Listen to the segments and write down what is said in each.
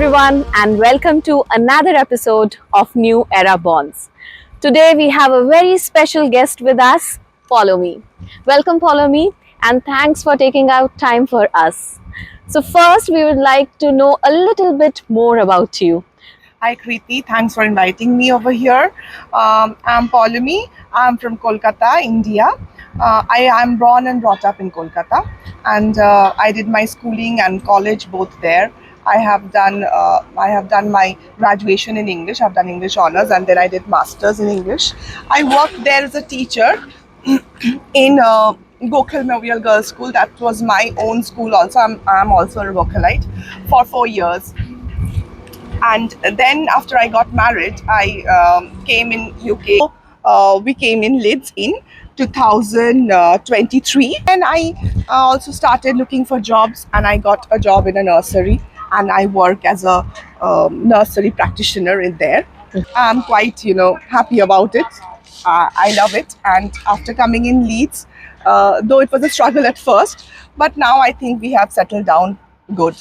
everyone, and welcome to another episode of New Era Bonds. Today we have a very special guest with us, Poulomi. Welcome, Poulomi, and thanks for taking out time for us. So first, we would like to know a little bit more about you. Hi Kriti, thanks for inviting me over here. I'm Poulomi. I'm from Kolkata, India. I am born and brought up in Kolkata, and I did my schooling and college both there. I have done my graduation in English. I've done English honors, and then I did masters in English. I worked there as a teacher in Gokhale Memorial Girls School. That was my own school. Also, I'm also a Gokhalite for 4 years. And then after I got married, I came in UK. We came in Leeds in 2023, and I also started looking for jobs, and I got a job in a nursery, and I work as a nursery practitioner in there. I'm quite happy about it. I love it, and after coming in Leeds, though it was a struggle at first, but now I think we have settled down good,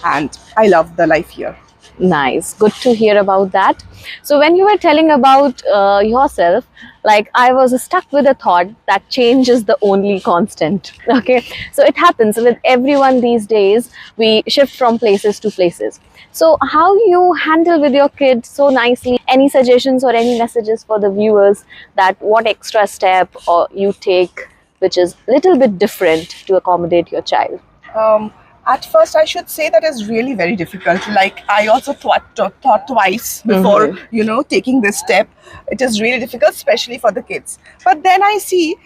and I love the life here. Nice, good to hear about that. So when you were telling about yourself, like I was stuck with a thought that change is the only constant. Okay, so it happens with everyone these days. We shift from places to places. So how you handle with your kids so nicely? Any suggestions or any messages for the viewers that what extra step or you take which is little bit different to accommodate your child? At first, I should say that is really very difficult. Like I also thought twice before, taking this step. It is really difficult, especially for the kids. But then I see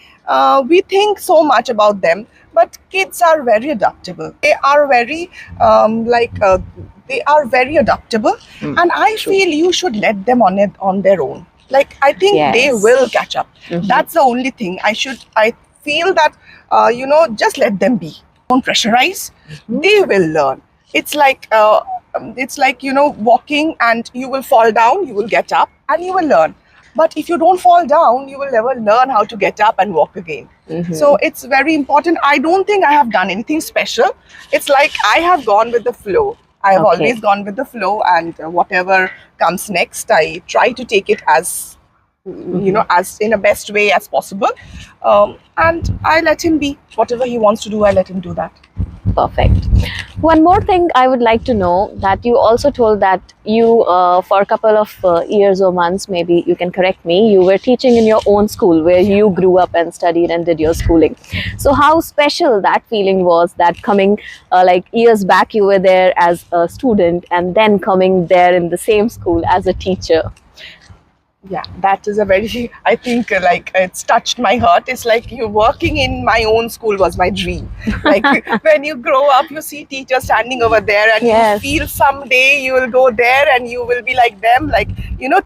we think so much about them, but kids are very adaptable. They are very they are very adaptable, and I feel you should let them on their own. Like I think they will catch up. That's the only thing. I feel that just let them be. Don't pressurize. They will learn. It's like walking, and you will fall down, you will get up, and you will learn. But if you don't fall down, you will never learn how to get up and walk again. So it's very important. I don't think I have done anything special. It's like I have gone with the flow. I have always gone with the flow, and whatever comes next, I try to take it as as in a best way as possible, and I let him be. Whatever he wants to do, I let him do that. Perfect. One more thing I would like to know, that you also told that you for a couple of years or months, maybe you can correct me, you were teaching in your own school where you grew up and studied and did your schooling. So how special that feeling was, that coming like years back you were there as a student and then coming there in the same school as a teacher? Yeah, that is a very, I think, like it's touched my heart. It's like you working in my own school was my dream. Like when you grow up, you see teachers standing over there, and you feel someday you will go there and you will be like them, like,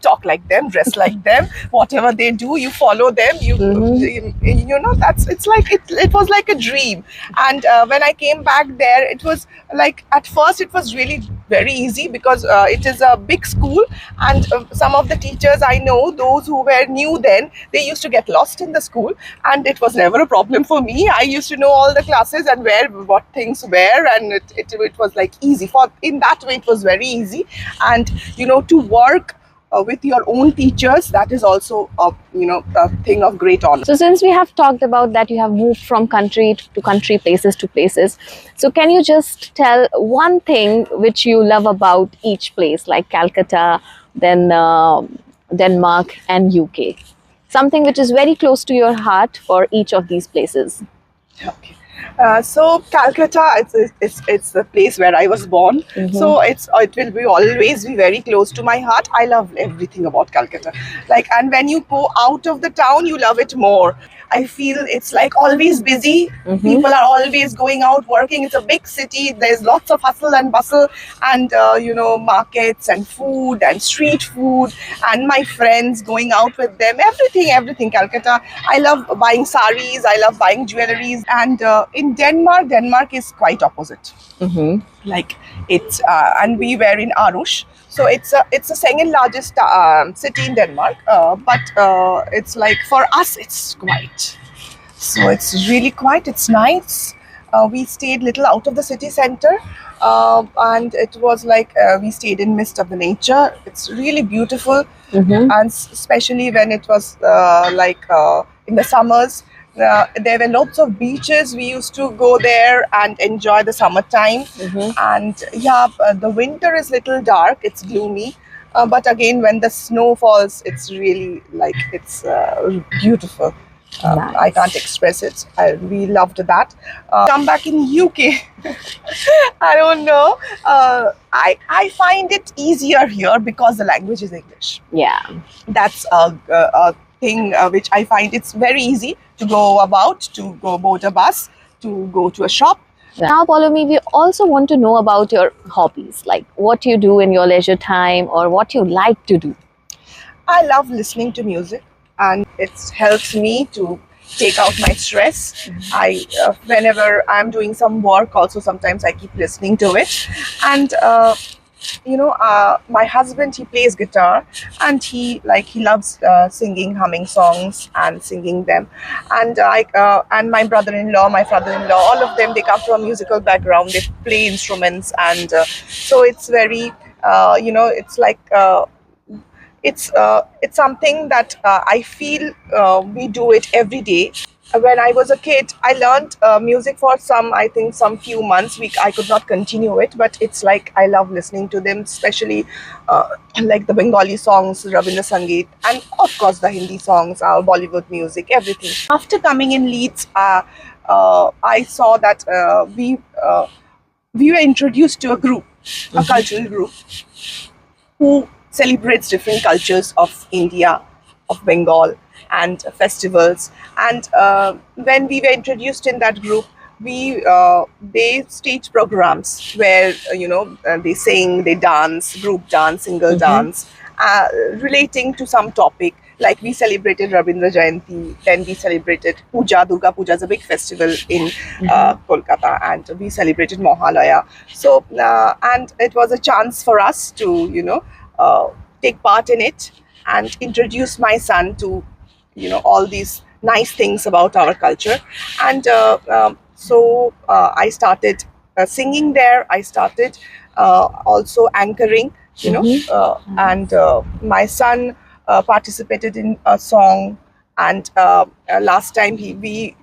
talk like them, dress like them, whatever they do, you follow them. It's like, it was like a dream. And when I came back there, it was like, at first it was really very easy because it is a big school, and some of the teachers I know, those who were new then, they used to get lost in the school, and it was never a problem for me. I used to know all the classes and where what things were, and it was like easy. In that way, it was very easy. And to work with your own teachers, that is also a thing of great honor. So since we have talked about that you have moved from country to country, places to places, so can you just tell one thing which you love about each place, like Calcutta, then Denmark and UK? Something which is very close to your heart for each of these places. Okay. So Calcutta, it's the place where I was born. So it will always be very close to my heart. I love everything about Calcutta. And when you go out of the town, you love it more. I feel it's like always busy. People are always going out working. It's a big city. There's lots of hustle and bustle, and markets and food and street food, and my friends going out with them. Everything. Calcutta. I love buying saris. I love buying jewelries. And in Denmark is quite opposite. Like it's and we were in Aarhus. So it's the second largest city in Denmark, but it's like, for us it's quiet. So it's really quiet. It's nice. We stayed little out of the city center. and it was like we stayed in midst of the nature. It's really beautiful, and especially when it was in the summers. There were lots of beaches. We used to go there and enjoy the summertime. And yeah, the winter is little dark. It's gloomy. But again, when the snow falls, it's really like it's beautiful. I Nice. can't express it. We loved that. Come back in UK. I don't know. I find it easier here because the language is English. Yeah. That's a thing which I find it's very easy to go about, to go board a bus, to go to a shop. Now, Poulomi, we also want to know about your hobbies, like what you do in your leisure time or what you like to do. I love listening to music, and it helps me to take out my stress. I whenever I'm doing some work, also sometimes I keep listening to it, and my husband, he plays guitar, and he loves singing, humming songs and singing them. And and my brother-in-law, my father-in-law, all of them, they come from a musical background. They play instruments, and so it's very it's like it's something that I feel we do it every day. When I was a kid, I learned music for some few months. I could not continue it, but it's like I love listening to them, especially like the Bengali songs, Rabindra Sangeet, and of course the Hindi songs, Bollywood music, everything. After coming in Leeds, I saw that we were introduced to a group, a cultural group, who celebrates different cultures of India, of Bengal, and festivals. And when we were introduced in that group, they stage programs where they sing, they dance, group dance, single dance, relating to some topic. Like we celebrated Rabindra Jayanti, then we celebrated Puja. Durga Puja is a big festival in Kolkata, and we celebrated Mohalaya. So and it was a chance for us to take part in it and introduce my son to all these nice things about our culture. And so I started singing there. I started also anchoring, and my son participated in a song. And last time we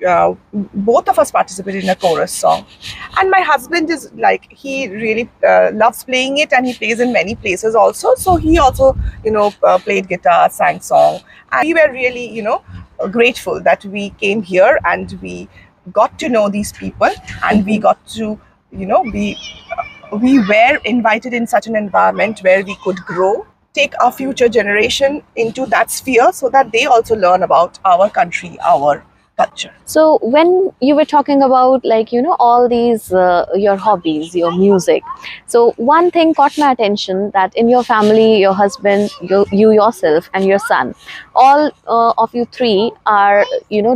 both of us participated in a chorus song. And my husband is like, he really loves playing it, and he plays in many places also. So he also played guitar, sang song, and we were really grateful that we came here and we got to know these people, and we got to we were invited in such an environment where we could grow, take our future generation into that sphere, so that they also learn about our country, our culture. So when you were talking about all these your hobbies, your music, so one thing caught my attention, that in your family, your husband, you yourself and your son, all of you three are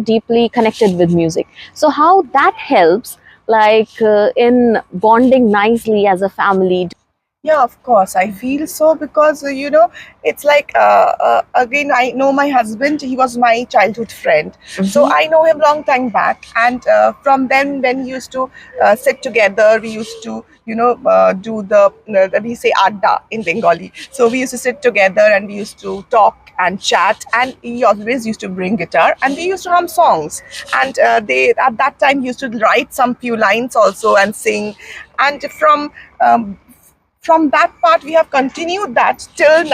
deeply connected with music. So how that helps in bonding nicely as a family? Yeah, of course. I feel so because, it's like, again, I know my husband, he was my childhood friend. So I know him long time back. And from then, when he used to sit together, we used to, do we say adda in Bengali. So we used to sit together and we used to talk and chat, and he always used to bring guitar, and we used to hum songs. And they at that time used to write some few lines also and sing. And from that part, we have continued that till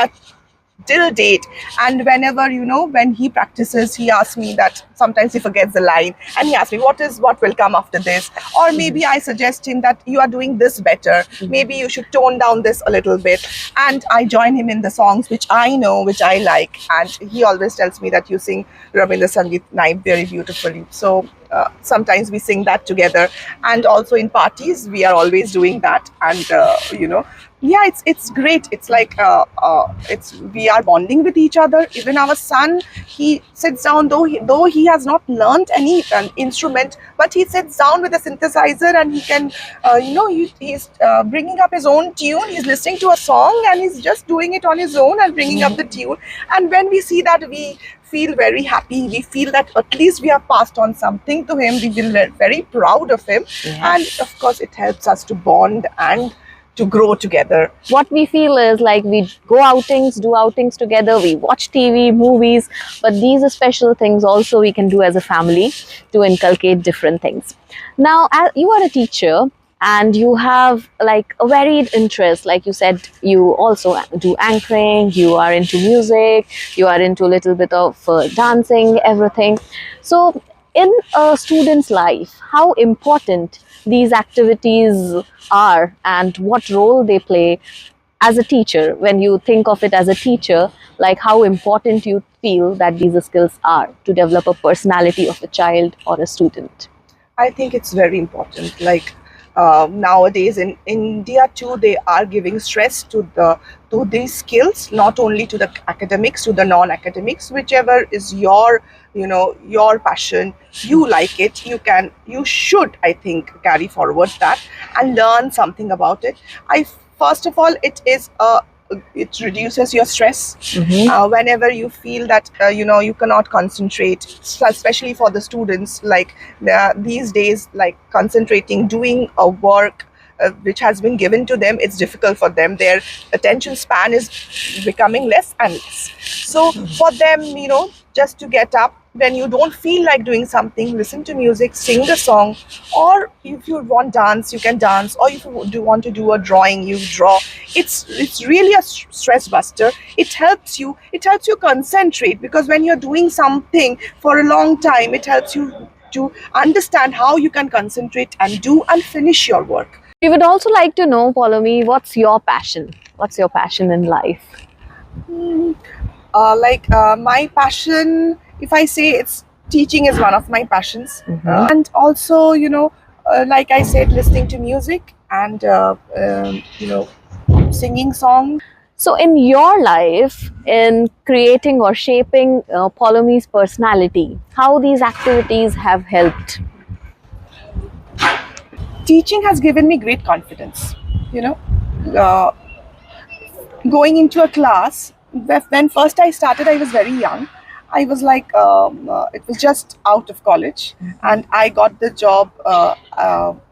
date. And whenever when he practices, he asks me that sometimes he forgets the line, and he asks me what will come after this, or maybe I suggest him that you are doing this better, maybe you should tone down this a little bit, and I join him in the songs which I know, which I like. And he always tells me that you sing Rabindra Sangeet Naib very beautifully. So sometimes we sing that together, and also in parties we are always doing that. And yeah, it's great. It's like we are bonding with each other. Even our son, he sits down, though he has not learned any instrument, but he sits down with a synthesizer, and he can he's bringing up his own tune. He's listening to a song and he's just doing it on his own and bringing up the tune. And when we see that, we feel very happy. We feel that at least we have passed on something to him. We feel very proud of him. Yeah. And of course, it helps us to bond and to grow together. What we feel is like we go outings, do outings together, we watch TV, movies, but these are special things also we can do as a family to inculcate different things. Now, as you are a teacher and you have like a varied interest, like you said, you also do anchoring, you are into music, you are into a little bit of dancing, everything. So, in a student's life, how important these activities are and what role they play as a teacher, when you think of it as a teacher, like how important you feel that these skills are to develop a personality of a child or a student. I think it's very important. Like nowadays in India too, they are giving stress to these skills, not only to the academics, to the non-academics, whichever is your your passion, you like it, you should, I think, carry forward that and learn something about it. I First of all, it reduces your stress. Whenever you feel that you cannot concentrate, especially for the students, like these days, like concentrating, doing a work which has been given to them, it's difficult for them. Their attention span is becoming less and less. So for them, just to get up when you don't feel like doing something, listen to music, sing the song, or if you want dance, you can dance, or if you do want to do a drawing, you draw. It's really a stress buster. It helps you concentrate, because when you're doing something for a long time, it helps you to understand how you can concentrate and do and finish your work. We would also like to know, Poulomi, what's your passion? What's your passion in life? My passion, if I say, it's teaching is one of my passions. And also, like I said, listening to music and singing songs. So, in your life, in creating or shaping Poulomi's personality, how these activities have helped? Teaching has given me great confidence. Uh, Going into a class, when first I started, I was very young. I was like, it was just out of college, and I got the job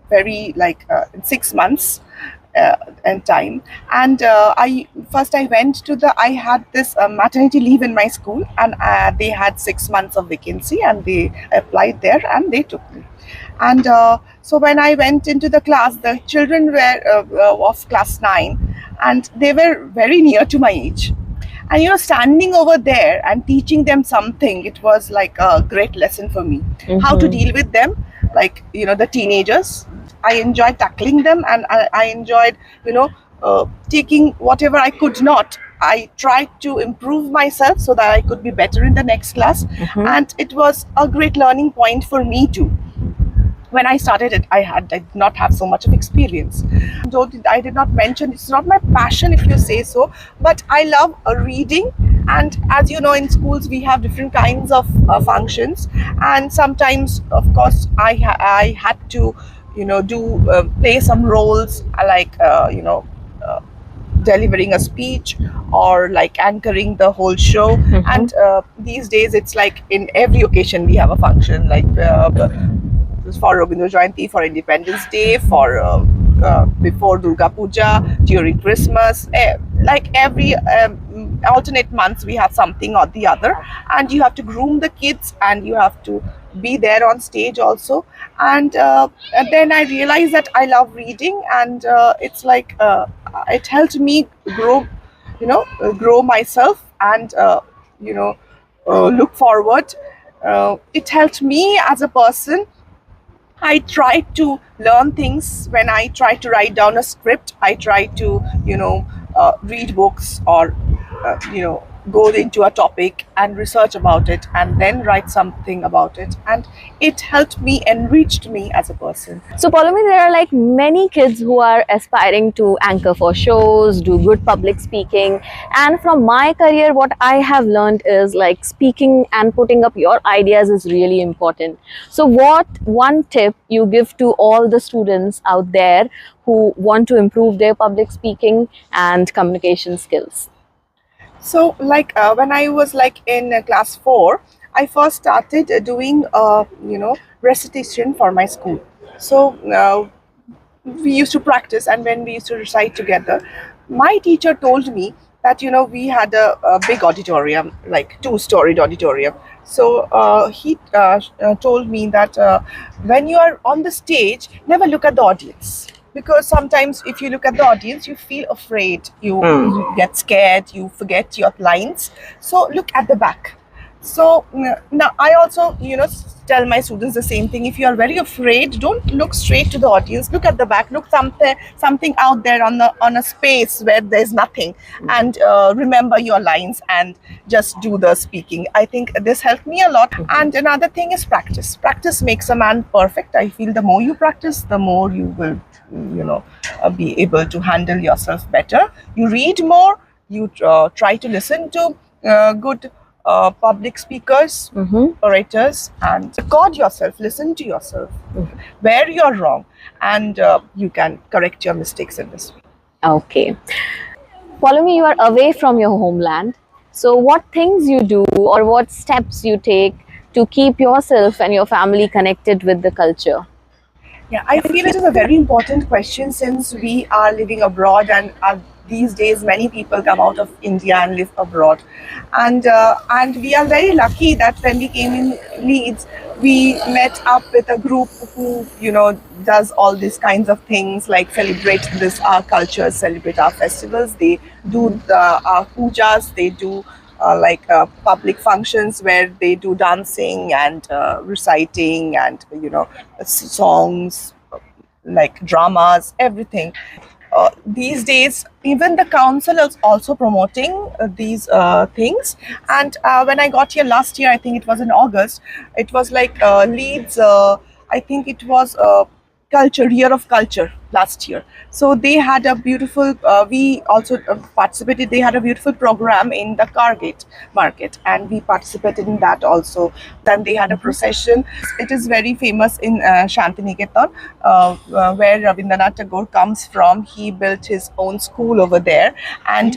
very in 6 months and time. And I had this maternity leave in my school, and they had 6 months of vacancy, and they applied there, and they took me. And so when I went into the class, the children were of class 9, and they were very near to my age. And standing over there and teaching them something, it was like a great lesson for me. How to deal with them, like the teenagers. I enjoyed tackling them, and I enjoyed taking whatever I could not. I tried to improve myself so that I could be better in the next class. And it was a great learning point for me too. When I started it, I did not have so much of experience. Though I did not mention, it's not my passion, if you say so, but I love reading. And as you know, in schools we have different kinds of functions, and sometimes, of course, I had to play some roles, like delivering a speech, or like anchoring the whole show. And these days, it's like in every occasion we have a function, like for Rabindra Jayanti, for Independence Day, for before Durga Puja, during Christmas. Like every alternate months, we have something or the other, and you have to groom the kids, and you have to be there on stage also. And then I realized that I love reading, and it's like it helped me grow myself, and look forward. It helped me as a person. I try to learn things when I try to write down a script. I try to, read books, or, go into a topic and research about it, and then write something about it. And it helped me, enriched me as a person. So, Poulomi, there are like many kids who are aspiring to anchor for shows, do good public speaking. And from my career, what I have learned is like speaking and putting up your ideas is really important. So, what one tip you give to all the students out there who want to improve their public speaking and communication skills? So, like when I was like in class 4, I first started doing, recitation for my school. So we used to practice, and when we used to recite together, my teacher told me that we had a big auditorium, like two-storied auditorium. So he told me that when you are on the stage, never look at the audience, because sometimes if you look at the audience, you feel afraid, you get scared, you forget your lines. So look at the back. So now I also, tell my students the same thing. If you are very afraid, don't look straight to the audience. Look at the back. Look something out there on a space where there's nothing, and remember your lines and just do the speaking. I think this helped me a lot. And another thing is practice. Practice makes a man perfect. I feel the more you practice, the more you will, be able to handle yourself better. You read more. You try to listen to good public speakers, orators, and record yourself, listen to yourself, where you're wrong, and you can correct your mistakes in this way. Okay. Poulomi, you are away from your homeland. So, what things you do or what steps you take to keep yourself and your family connected with the culture? Yeah, I feel it is a very important question, since we are living abroad, and these days many people come out of India and live abroad, and we are very lucky that when we came in Leeds, we met up with a group who does all these kinds of things, like celebrate this our culture, celebrate our festivals. They do our pujas, they do public functions where they do dancing and reciting, and songs, like dramas, everything. These days, even the council is also promoting these things. And when I got here last year, I think it was in August, it was like Leeds, I think it was culture, year of culture last year. So they had a beautiful, we also participated, they had a beautiful program in the Cargate market, and we participated in that also. Then they had a procession. It is very famous in Shantiniketan, where Rabindranath Tagore comes from. He built his own school over there, and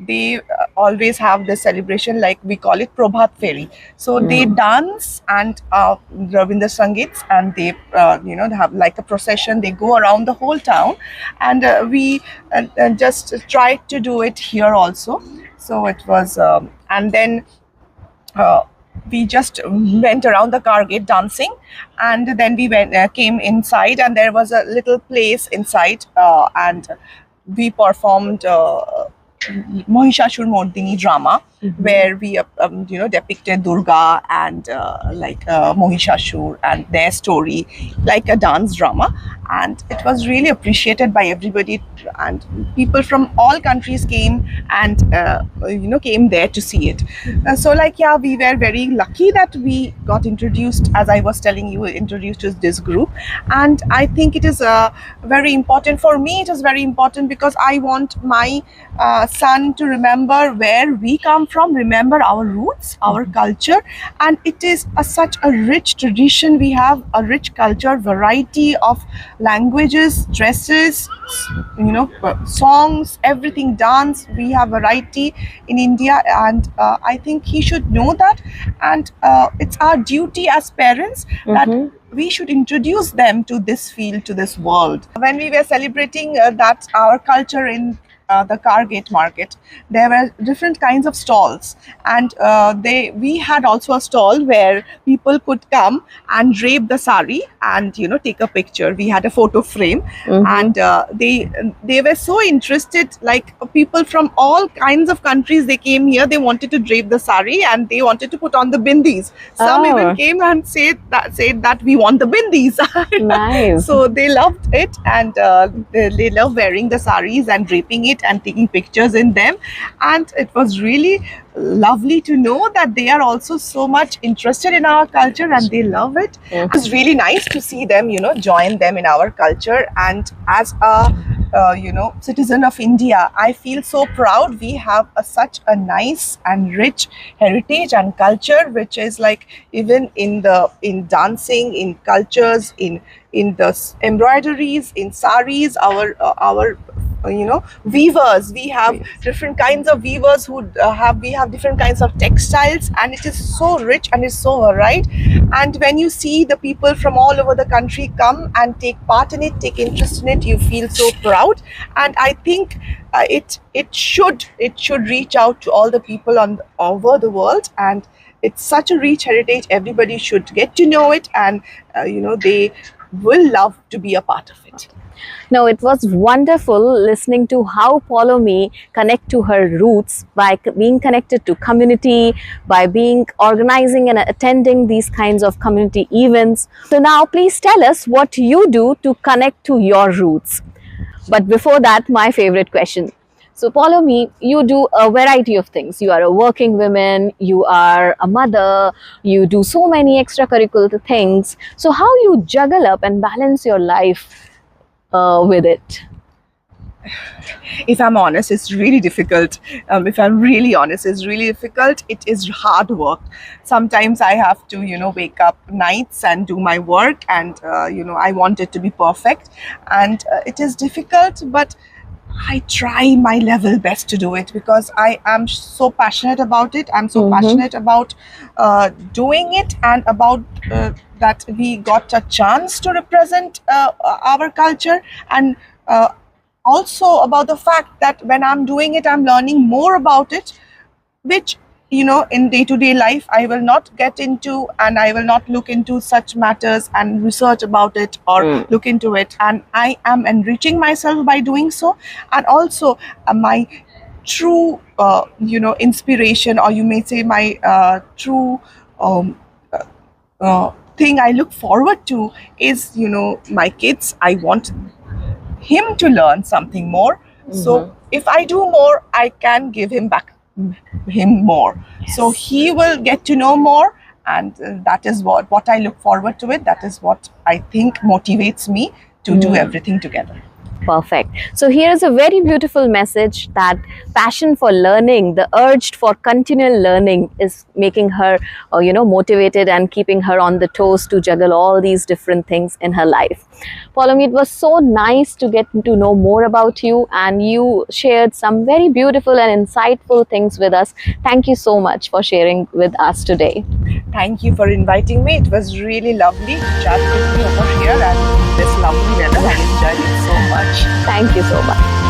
they always have this celebration, like we call it Prabhat Fairy. So they dance and Rabindra Sangeets, and they they have like a procession. They go around the whole town, and we just tried to do it here also. So it was, and then we just went around the car gate dancing, and then we came inside, and there was a little place inside, and we performed Mahishashur Mordini drama, where we depicted Durga and Mahishashur and their story, like a dance drama. And it was really appreciated by everybody, and people from all countries came and came there to see it. So we were very lucky that we got introduced, as I was telling you, introduced to this group. And I think it is very important for me. It is very important because I want my son to remember where we come from, remember our roots, our culture. And it is such a rich tradition. We have a rich culture, variety of languages, dresses, songs, everything, dance. We have variety in India, and I think he should know that. And it's our duty as parents that we should introduce them to this field, to this world. When we were celebrating that our culture in the Cargate market, there were different kinds of stalls, and we had also a stall where people could come and drape the sari and take a picture. We had a photo frame, and they were so interested, like people from all kinds of countries. They came here, they wanted to drape the sari, and they wanted to put on the bindis. Some even came and said that we want the bindis. Nice. So they loved it, and they love wearing the saris and draping it and taking pictures in them. And it was really lovely to know that they are also so much interested in our culture, and they love it. It was really nice to see them join them in our culture. And as a citizen of India, I feel so proud. We have such a nice and rich heritage and culture, which is like, even in dancing, in cultures, in the embroideries, in saris, our weavers. We have different kinds of weavers who we have different kinds of textiles, and it is so rich and it's so varied. And when you see the people from all over the country come and take part in it, take interest in it, you feel so proud. And I think it should reach out to all the people over the world, and it's such a rich heritage. Everybody should get to know it, and they will love to be a part of it. No, it was wonderful listening to how Poulomi connect to her roots by being connected to community, by being organizing and attending these kinds of community events. So now please tell us what you do to connect to your roots. But before that, my favorite question. So Poulomi, you do a variety of things. You are a working woman, you are a mother, you do so many extracurricular things. So how you juggle up and balance your life with it? If I'm honest, it's really difficult. If I'm really honest, it's really difficult. It is hard work. Sometimes I have to, wake up nights and do my work, and I want it to be perfect, and it is difficult, but I try my level best to do it because I am so passionate about it. I'm so passionate about doing it, and about that we got a chance to represent our culture, and also about the fact that when I'm doing it, I'm learning more about it, which in day-to-day life I will not get into, and I will not look into such matters and research about it or look into it, and I am enriching myself by doing so. And also my true inspiration, or you may say my true thing I look forward to is my kids. I want him to learn something more, so if I do more, I can give him more. So he will get to know more, and that is what I look forward to it. That is what I think motivates me to do everything together. Perfect. So here is a very beautiful message that passion for learning, the urge for continual learning is making her, motivated and keeping her on the toes to juggle all these different things in her life. Poulomi, it was so nice to get to know more about you, and you shared some very beautiful and insightful things with us. Thank you so much for sharing with us today. Thank you for inviting me. It was really lovely to chat with you over here, and this lovely weather. I enjoyed it so much. Thank you so much.